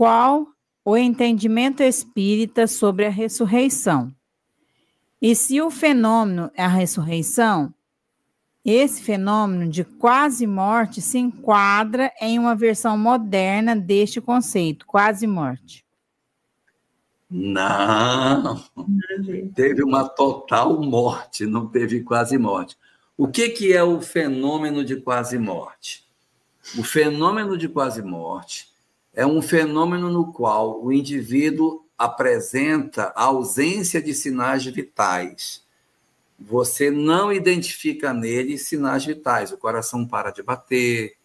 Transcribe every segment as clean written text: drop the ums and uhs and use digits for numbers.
qual o entendimento espírita sobre a ressurreição. E se o fenômeno é a ressurreição, esse fenômeno de quase morte se enquadra em uma versão moderna deste conceito, quase morte. Não, teve uma total morte, não teve quase morte. O que é o fenômeno de quase morte? O fenômeno de quase morte é um fenômeno no qual o indivíduo apresenta a ausência de sinais vitais. Você não identifica nele sinais vitais. O coração para de bater,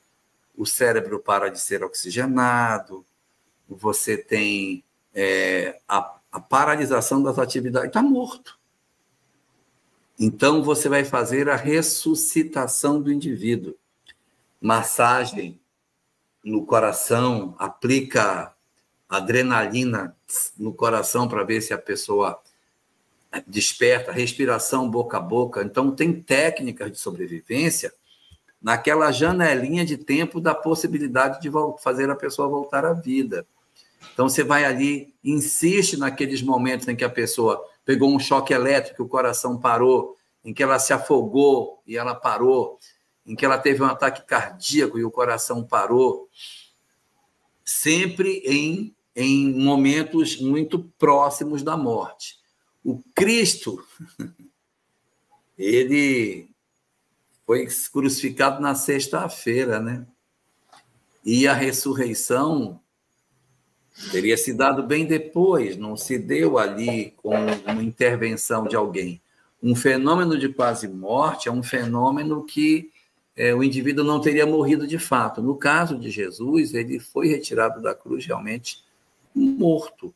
o cérebro para de ser oxigenado, você tem a paralisação das atividades, está morto. Então, você vai fazer a ressuscitação do indivíduo. Massagem no coração, aplica adrenalina no coração para ver se a pessoa desperta, respiração boca a boca. Então, tem técnicas de sobrevivência naquela janelinha de tempo da possibilidade de fazer a pessoa voltar à vida. Então, você vai ali, insiste naqueles momentos em que a pessoa pegou um choque elétrico, o coração parou, em que ela se afogou e ela parou, em que ela teve um ataque cardíaco e o coração parou, sempre em momentos muito próximos da morte. O Cristo, ele foi crucificado na sexta-feira, né? E a ressurreição teria se dado bem depois, não se deu ali com uma intervenção de alguém. Um fenômeno de quase morte é um fenômeno que o indivíduo não teria morrido de fato. No caso de Jesus, ele foi retirado da cruz realmente morto.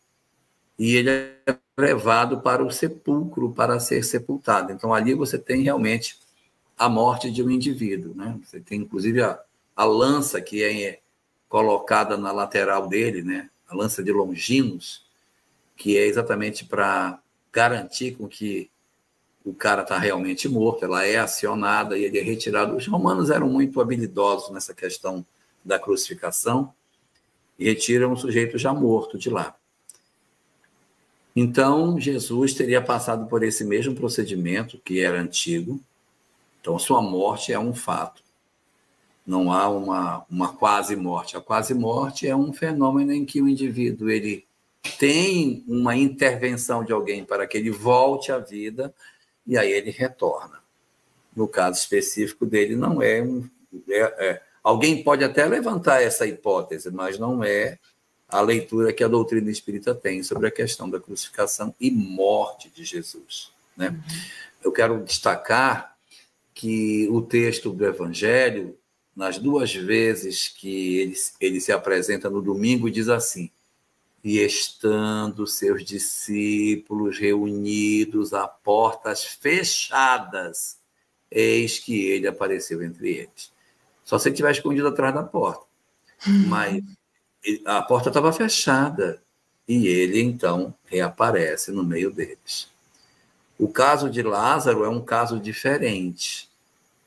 E ele é levado para o sepulcro para ser sepultado. Então, ali você tem realmente a morte de um indivíduo, né? Você tem, inclusive, a lança que é colocada na lateral dele, né? A lança de Longinos, que é exatamente para garantir com que o cara está realmente morto, ela é acionada e ele é retirado. Os romanos eram muito habilidosos nessa questão da crucificação e retiram o sujeito já morto de lá. Então, Jesus teria passado por esse mesmo procedimento, que era antigo. Então, sua morte é um fato. Não há uma quase morte. A quase morte é um fenômeno em que o indivíduo ele tem uma intervenção de alguém para que ele volte à vida e aí ele retorna. No caso específico dele, não é alguém pode até levantar essa hipótese, mas não é a leitura que a doutrina espírita tem sobre a questão da crucificação e morte de Jesus, né? Eu quero destacar que o texto do Evangelho, nas duas vezes que ele se apresenta no domingo, diz assim: e estando seus discípulos reunidos a portas fechadas, eis que ele apareceu entre eles. Só se ele estiver escondido atrás da porta. Mas a porta estava fechada e ele, então, reaparece no meio deles. O caso de Lázaro é um caso diferente,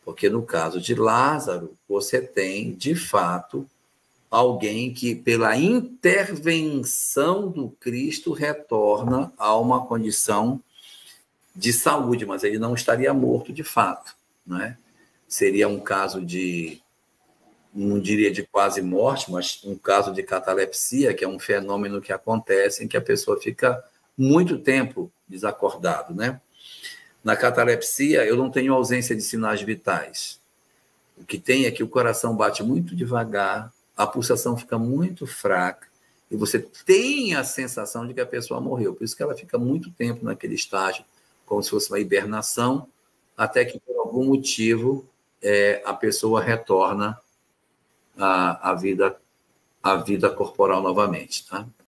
porque no caso de Lázaro, você tem, de fato, alguém que, pela intervenção do Cristo, retorna a uma condição de saúde, mas ele não estaria morto de fato, né? Seria um caso de, não diria de quase morte, mas um caso de catalepsia, que é um fenômeno que acontece em que a pessoa fica muito tempo desacordado, né? Na catalepsia, eu não tenho ausência de sinais vitais. O que tem é que o coração bate muito devagar, a pulsação fica muito fraca, e você tem a sensação de que a pessoa morreu. Por isso que ela fica muito tempo naquele estágio, como se fosse uma hibernação, até que, por algum motivo, a pessoa retorna à vida corporal novamente, tá?